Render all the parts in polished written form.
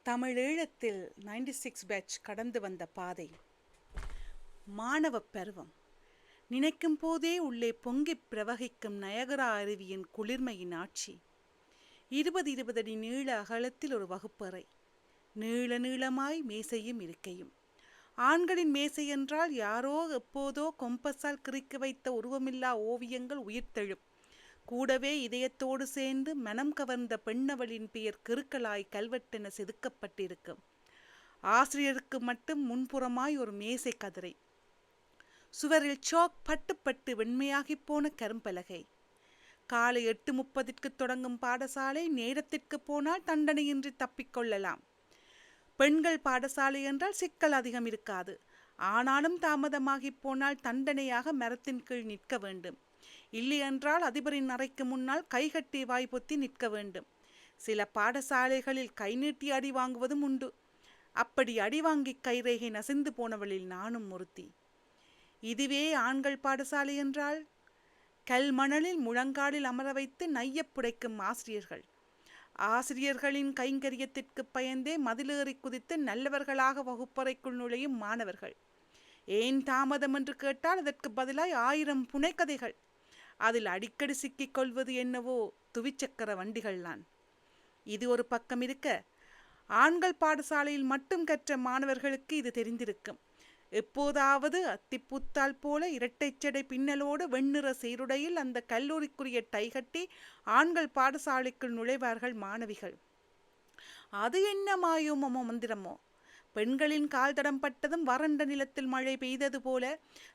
தமிழீழத்தில் 96 batch கடந்து வந்த பாதை. மாணவ பருவம். நினைக்கும் போதே உள்ளே பொங்கிப் பிரவகிக்கும் நயகரா அருவியின் குளிர்மையின் ஆட்சி. 20 அடி நீள அகலத்தில் ஒரு வகுப்பறை. நீள நீளமாய் மேசையும் இருக்கையும். ஆண்களின் மேசை என்றால் யாரோ எப்போதோ கொம்பஸால் கிறுக்கி வைத்த உருவமில்லா ஓவியங்கள் உயிர்த்தெழும். கூடவே இதயத்தோடு சேர்ந்து மனம் கவர்ந்த பெண்ணவளின் பெயர் கிறுக்கலாய் கல்வெட்டென செதுக்கப்பட்டிருக்கும். ஆசிரியருக்கு மட்டும் முன்புறமாய் ஒரு மேசை கதிரை. சுவரில் சாக் பட்டு பட்டு வெண்மையாகி போன கரும்பலகை. காலை 8:30 தொடங்கும் பாடசாலை. நேரத்திற்கு போனால் தண்டனையின்றி தப்பிக்கொள்ளலாம். பெண்கள் பாடசாலை என்றால் சிக்கல் அதிகம் இருக்காது. ஆனாலும் தாமதமாகி போனால் தண்டனையாக மரத்தின் கீழ் நிற்க வேண்டும். இல்லையென்றால் அதிபரின் அறைக்கு முன்னால் கைகட்டி வாய்ப்பொத்தி நிற்க வேண்டும். சில பாடசாலைகளில் கை நீட்டி அடி வாங்குவதும் உண்டு. அப்படி அடி வாங்கி கைரேகை நசிந்து போனவளில் நானும் ஒருத்தி. இதுவே ஆண்கள் பாடசாலை என்றால் கல் மணலில் முழங்காலில் அமர வைத்து நையப் புடைக்கும் ஆசிரியர்கள். ஆசிரியர்களின் கைங்கரியத்திற்கு பயந்தே மதிலேறி குதித்து நல்லவர்களாக வகுப்பறைக்குள் நுழையும் மாணவர்கள். ஏன் தாமதம் என்று கேட்டால் அதற்கு பதிலாய் 1000 புனைக்கதைகள். அதில் அடிக்கடி சிக்கிக் கொள்வது என்னவோ துவிச்சக்கர வண்டிகள்தான். இது ஒரு பக்கம் இருக்க, ஆண்கள் பாடசாலையில் மட்டும் கற்ற மாணவர்களுக்கு இது தெரிந்திருக்கும். எப்போதாவது அத்திப்புத்தால் போல இரட்டைச்சடை பின்னலோடு வெண்ணிற சீருடையில் அந்த கல்லூரிக்குரிய டை கட்டி ஆண்கள் பாடசாலைக்குள் நுழைவார்கள் மாணவிகள். அது என்ன மாயோமோ மந்திரமோ! பெண்களின் கால் தடம் பட்டதும் வறண்ட நிலத்தில் மழை பெய்தது போல,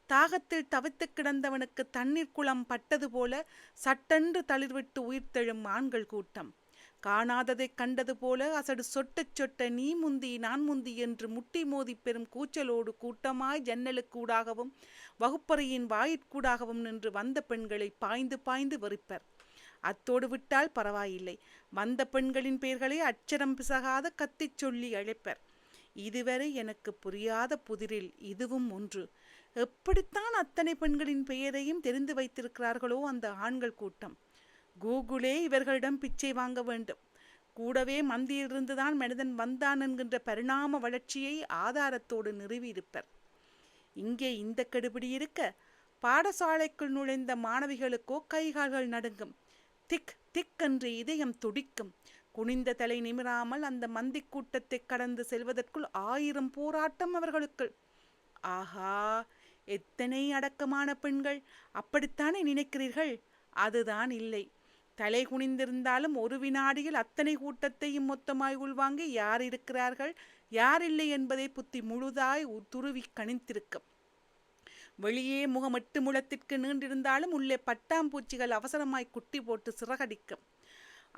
தாகத்தில் தவித்து கிடந்தவனுக்கு தண்ணீர் குளம் பட்டது போல சட்டென்று தளிர்விட்டு உயிர்த்தெழும் ஆண்கள் கூட்டம். காணாததைக் கண்டது போல அசடு சொட்ட சொட்ட நீ முந்தி நான் முந்தி என்று முட்டி மோதி பெறும் கூச்சலோடு கூட்டமாய் ஜன்னலுக்கூடாகவும் வகுப்பறையின் வாயிற்கூடாகவும் நின்று வந்த பெண்களை பாய்ந்து பாய்ந்து வெறிப்பர். அத்தோடு விட்டால் பரவாயில்லை, வந்த பெண்களின் பெயர்களை அச்சரம் பிசகாத கத்திச் சொல்லி அழைப்பர். இதுவரை எனக்கு புரியாத புதிரில் இதுவும் ஒன்று. எப்படித்தான் அத்தனை பெண்களின் பெயரையும் தெரிந்து வைத்திருக்கிறார்களோ அந்த ஆண்கள் கூட்டம். கூகுளே இவர்களிடம் பிச்சை வாங்க வேண்டும். கூடவே மந்தியிலிருந்துதான் மனிதன் வந்தான் என்கின்ற பரிணாம வளர்ச்சியை ஆதாரத்தோடு நிறுவியிருப்பர். இங்கே இந்த கெடுபிடி இருக்க, பாடசாலைக்குள் நுழைந்த மாணவிகளுக்கோ கைகால்கள் நடுங்கும். திக் திக் என்று இதயம் துடிக்கும். குனிந்த தலை நிமிராமல் அந்த மந்தி கூட்டத்தை கடந்து செல்வதற்குள் 1000 போராட்டம் அவர்களுக்கு. ஆஹா, எத்தனை அடக்கமான பெண்கள்! அப்படித்தானே நினைக்கிறீர்கள்? அதுதான் இல்லை. தலை குனிந்திருந்தாலும் ஒரு வினாடியில் அத்தனை கூட்டத்தையும் மொத்தமாய் உள்வாங்கி யார் இருக்கிறார்கள் யார் இல்லை என்பதை புத்தி முழுதாய் துருவி கணித்திருக்கும். வெளியே முகம் 8 முழத்திற்கு நீண்டிருந்தாலும் உள்ளே பட்டாம்பூச்சிகள் அவசரமாய் குட்டி போட்டு சிறகடிக்கும்.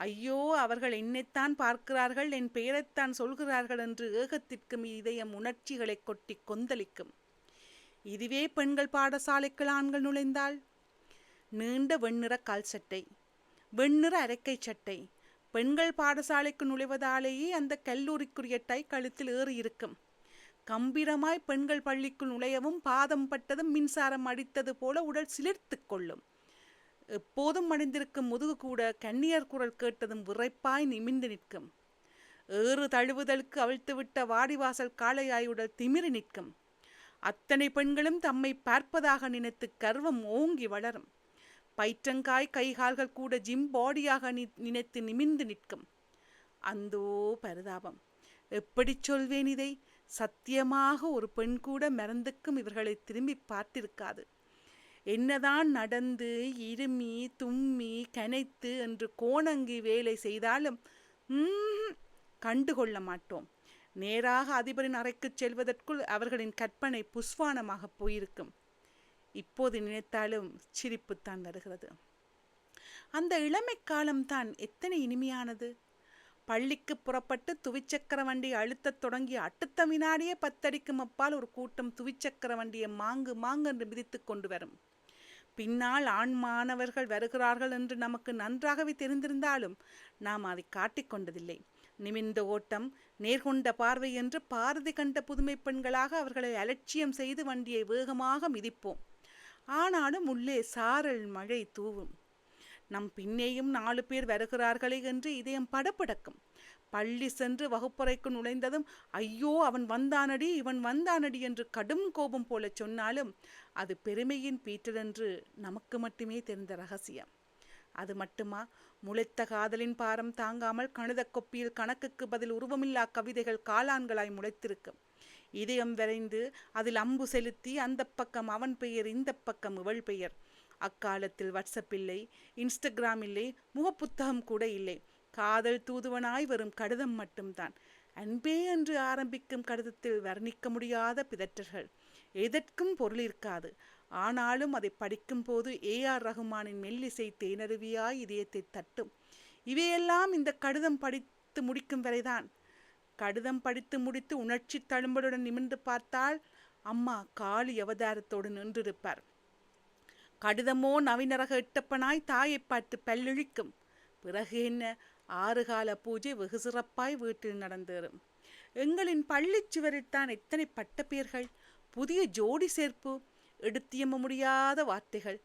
ஐயோ, அவர்கள் என்னைத்தான் பார்க்கிறார்கள், என் பெயரைத்தான் சொல்கிறார்கள் என்று ஏகத்திற்கும் இதயம் உணர்ச்சிகளை கொட்டி கொந்தளிக்கும். இதுவே பெண்கள் பாடசாலைக்கு ஆண்கள் நுழைந்தால் நீண்ட வெண்ணிற கால் சட்டை, வெண்ணிற அரைக்கை சட்டை. பெண்கள் பாடசாலைக்கு நுழைவதாலேயே அந்த கல்லூரிக்குரிய டை கழுத்தில் ஏறி இருக்கும். கம்பீரமாய் பெண்கள் பள்ளிக்குள் நுழையவும் பாதம் பட்டதும் மின்சாரம் அடித்தது போல உடல் சிலிர்த்து கொள்ளும். எப்போதும் அணிந்திருக்கும் முதுகு கூட கன்னியர் குரல் கேட்டதும் விரைப்பாய் நிமிர்ந்து நிற்கும். ஏறு தழுவுதலுக்கு அவிழ்த்துவிட்ட வாடிவாசல் காளையாயுடல் திமிரி நிற்கும். அத்தனை பெண்களும் தம்மை பார்ப்பதாக நினைத்து கர்வம் ஓங்கி வளரும். பயிற்றங்காய் கைகால்கள் கூட ஜிம் பாடியாக நினைத்து நிமிர்ந்து நிற்கும். அந்தோ பரிதாபம்! எப்படி சொல்வேன் இதை? சத்தியமாக ஒரு பெண் கூட மறந்துக்கும் இவர்களை திரும்பி பார்த்திருக்காது. என்னதான் நடந்து இருமி தும்மி கனைத்து என்று கோணங்கி வேலை செய்தாலும் கண்டுகொள்ள மாட்டோம். நேராக அதிபரின் அறைக்கு செல்வதற்குள் அவர்களின் கற்பனை புஷ்வானமாக போயிருக்கும். இப்போது நினைத்தாலும் சிரிப்புத்தான் வருகிறது. அந்த இளமை காலம்தான் எத்தனை இனிமையானது! பள்ளிக்கு புறப்பட்டு துவிச்சக்கர வண்டியை அழுத்தத் தொடங்கி அடுத்த வினாடியே 10 அடிக்கும் அப்பால் ஒரு கூட்டம் துவிச்சக்கர வண்டியை மாங்கு மாங்கு என்று மிதித்து கொண்டு வரும். பின்னால் ஆண் மாணவர்கள் வருகிறார்கள் என்று நமக்கு நன்றாகவே தெரிந்திருந்தாலும் நாம் அதை காட்டிக்கொண்டதில்லை. நிமிர்ந்த ஓட்டம், நேர்கொண்ட பார்வை என்று பாரதி கண்ட புதுமை பெண்களாக அவர்களை அலட்சியம் செய்து வண்டியை வேகமாக மிதிப்போம். ஆனாலும் உள்ளே சாரல் மழை தூவும். நம் பின்னேயும் 4 பேர் வருகிறார்களே என்று இதயம் படபடக்கும். பள்ளி சென்று வகுப்பறைக்கு நுழைந்ததும் ஐயோ அவன் வந்தானடி இவன் வந்தானடி என்று கடும் கோபம் போல சொன்னாலும் அது பெருமையின் பீற்றலென்று நமக்கு மட்டுமே தெரிந்த ரகசியம். அது மட்டுமா, முளைத்த காதலின் பாரம் தாங்காமல் கணித கொப்பியில் கணக்குக்கு பதில் உருவமில்லா கவிதைகள் காளான்களாய் முளைத்திருக்கும். இதயம் விரைந்து அதில் அம்பு செலுத்தி அந்த பக்கம் அவன் பெயர், இந்த பக்கம் இவள் பெயர். அக்காலத்தில் வாட்ஸ்அப் இல்லை, இன்ஸ்டாகிராம் இல்லை, முகப்புத்தகம் கூட இல்லை. காதல் தூதுவனாய் வரும் கடிதம் மட்டும்தான். அன்பே என்று ஆரம்பிக்கும் கடிதத்தில் வர்ணிக்க முடியாத பிதற்றல்கள். எதற்கும் பொருள் இருக்காது. ஆனாலும் அதை படிக்கும் போது ஏஆர் ரகுமானின் மெல்லிசை தேனருவியாய் இதயத்தை தட்டும். இவையெல்லாம் இந்த கடிதம் படித்து முடிக்கும் வரைதான். கடிதம் படித்து முடித்து உணர்ச்சி தழும்பலுடன் நிமிர்ந்து பார்த்தால் அம்மா காளி அவதாரத்தோடு நின்றிருப்பார். கடிதமோ நவீனரக எட்டப்பனாய் தாயை பார்த்து பல்லிழிக்கும். பிறகு என்ன, 6 கால பூஜை வெகு சிறப்பாய் வீட்டில் நடந்தேறும். எங்களின் பள்ளிச்சுவரில்தான் எத்தனை பட்ட பெயர்கள், புதிய ஜோடி சேர்ப்பு, எடுத்தியம்ப முடியாத வார்த்தைகள்.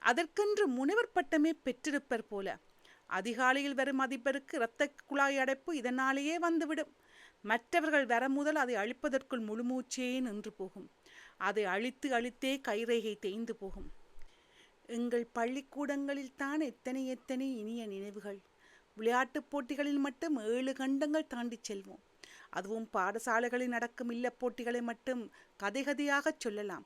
அதற்கென்று முனைவர் பட்டமே பெற்றிருப்பர் போல. அதிகாலையில் வரும் அதிபருக்கு இரத்த குழாய் அடைப்பு இதனாலேயே வந்துவிடும். மற்றவர்கள் வர முதல் அதை அழிப்பதற்குள் முழுமூச்சே நின்று போகும். அதை அழித்து அழித்தே கைரேகை தேய்ந்து போகும். எங்கள் பள்ளிக்கூடங்களில் தான் எத்தனை இனிய நினைவுகள். விளையாட்டுப் போட்டிகளில் மட்டும் 7 கண்டங்கள் தாண்டி செல்வோம். அதுவும் பாடசாலைகளில் நடக்கும் இல்ல போட்டிகளை மட்டும் கதை கதையாக சொல்லலாம்.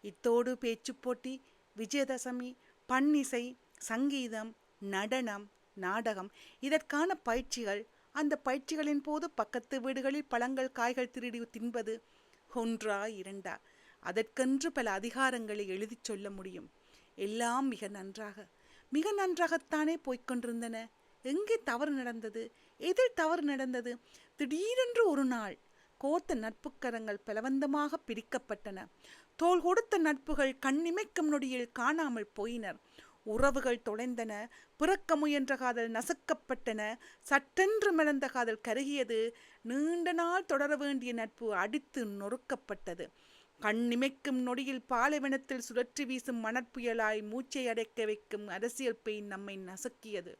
இத்தோடு பேச்சு போட்டி, விஜயதசமி, பன்னிசை, சங்கீதம், நடனம், நாடகம், இதற்கான பயிற்சிகள். அந்த பயிற்சிகளின் போது பக்கத்து வீடுகளில் பழங்கள் காய்கள் திருடி தின்பது 1 2. அதற்கென்று பல அதிகாரங்களை எழுதி சொல்ல முடியும். எல்லாம் மிக நன்றாகத்தானே போய்கொண்டிருந்தன. எங்கே தவறு நடந்தது, எதில் தவறு நடந்தது? திடீரென்று ஒரு நாள் கோர்த்த நட்புக்கரங்கள் பலவந்தமாக பிரிக்கப்பட்டன. தோள் கொடுத்த நட்புகள் கண்ணிமைக்கும் நொடியில் காணாமல் போயினர். உறவுகள் தொலைந்தன. பிறக்க முயன்ற காதல் நசுக்கப்பட்டன. சட்டென்று மலர்ந்த காதல் கருகியது. நீண்ட நாள் தொடர வேண்டிய நட்பு அடித்து நொறுக்கப்பட்டது. கண்ணிமைக்கும் நொடியில் பாலைவனத்தில் சுழற்றி வீசும் மணற்புயலாய் மூச்சை அடைக்க வைக்கும் அரசியல் பெயின் நம்மை நசுக்கியது.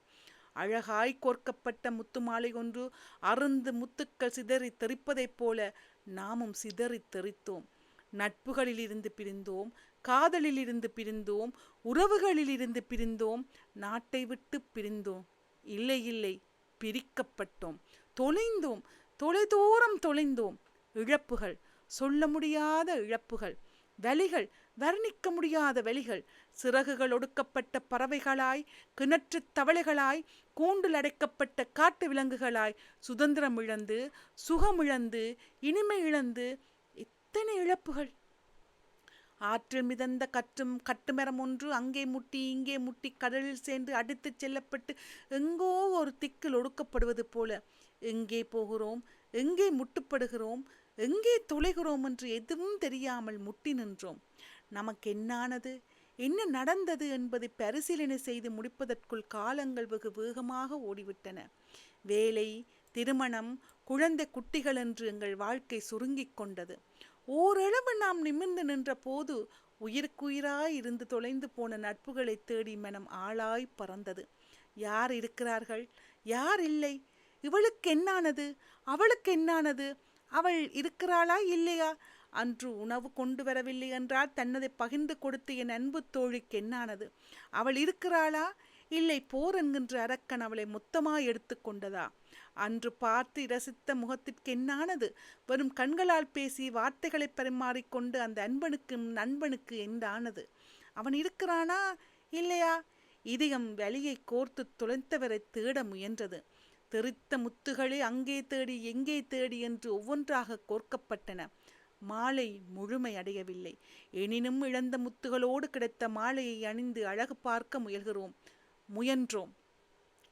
அழகாய் கோர்க்கப்பட்ட முத்து மாலை ஒன்று அருந்து முத்துக்கள் சிதறி தெரிப்பதைப் போல நாமும் சிதறி தெரித்தோம். நட்புகளில் இருந்து பிரிந்தோம், காதலில் இருந்து பிரிந்தோம், உறவுகளில் இருந்து பிரிந்தோம், நாட்டை விட்டு பிரிந்தோம். இல்லை, பிரிக்கப்பட்டோம், தொலைந்தோம், தொலைதூரம் தொலைந்தோம். இழப்புகள், சொல்ல முடியாத இழப்புகள், வலிகள், வர்ணிக்க முடியாத வலிகள். சிறகுகள் ஒடுக்கப்பட்ட பறவைகளாய், கிணற்று தவளைகளாய், கூண்டில் அடைக்கப்பட்ட காட்டு விலங்குகளாய் சுதந்திரம் இழந்து, சுகமிழந்து, இனிமை இழந்து, எத்தனை இழப்புகள். ஆற்றில் மிதந்த கட்டுமரம் ஒன்று அங்கே முட்டி இங்கே முட்டி கடலில் சேர்ந்து அடித்து செல்லப்பட்டு எங்கோ ஒரு திக்கில் ஒடுக்கப்படுவது போல எங்கே போகிறோம், எங்கே முட்டுப்படுகிறோம், எங்கே தொலைகிறோம் என்று எதுவும் தெரியாமல் முட்டி நின்றோம். நமக்கு என்னானது, என்ன நடந்தது என்பதை பரிசீலனை செய்து முடிப்பதற்குள் காலங்கள் வெகு வேகமாக ஓடிவிட்டன. வேலை, திருமணம், குழந்தை குட்டிகள் என்று எங்கள் வாழ்க்கை சுருங்கிக் கொண்டது. ஓரளவு நாம் நிமிர்ந்து நின்ற போது உயிருக்குயிராய் இருந்து தொலைந்து போன நட்புகளை தேடி மனம் ஆளாய் பறந்தது. யார் இருக்கிறார்கள், யார் இல்லை, இவளுக்கு என்னானது, அவளுக்கு என்னானது, அவள் இருக்கிறாளா இல்லையா, அன்று உணவு கொண்டு வரவில்லை என்றால் தன்னதை பகிர்ந்து கொடுத்த என் அன்பு தோழிக்கு என்னானது, அவள் இருக்கிறாளா இல்லை போர் என்கின்ற அரக்கன் அவளை மொத்தமாய் எடுத்து கொண்டதா, அன்று பார்த்து ரசித்த முகத்திற்கு என்னானது, வெறும் கண்களால் பேசி வார்த்தைகளை பரிமாறிக்கொண்டு அந்த நண்பனுக்கு என்னானது, அவன் இருக்கிறானா இல்லையா? இதயம் வலியை கோர்த்து தொலைத்தவரை தேட முயன்றது. தெரித்த முத்துகளே அங்கே தேடி எங்கே தேடி என்று ஒவ்வொன்றாக கோர்க்கப்பட்டன. மாலை முழுமை அடையவில்லை. எனினும் இழந்த முத்துகளோடு கிடைத்த மாலையை அணிந்து அழகு பார்க்க முயன்றோம்.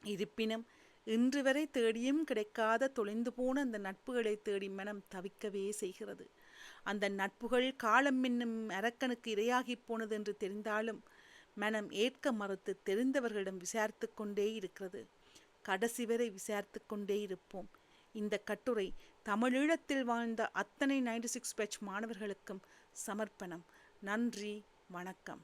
இருப்பினும் இன்று வரை தேடியும் கிடைக்காத தொலைந்து போன அந்த நட்புகளை தேடி மனம் தவிக்கவே செய்கிறது. அந்த நட்புகள் காலம் என்னும் அரக்கனுக்கு இரையாகி போனது என்று தெரிந்தாலும் மனம் ஏற்க மறுத்து தெரிந்தவர்களிடம் விசாரித்து கொண்டே இருக்கிறது. கடைசி வரை விசாரித்து கொண்டே இருப்போம். இந்த கட்டுரை தமிழீழத்தில் வாழ்ந்த அத்தனை 96 பேட்ச் மாணவர்களுக்கும் சமர்ப்பணம். நன்றி, வணக்கம்.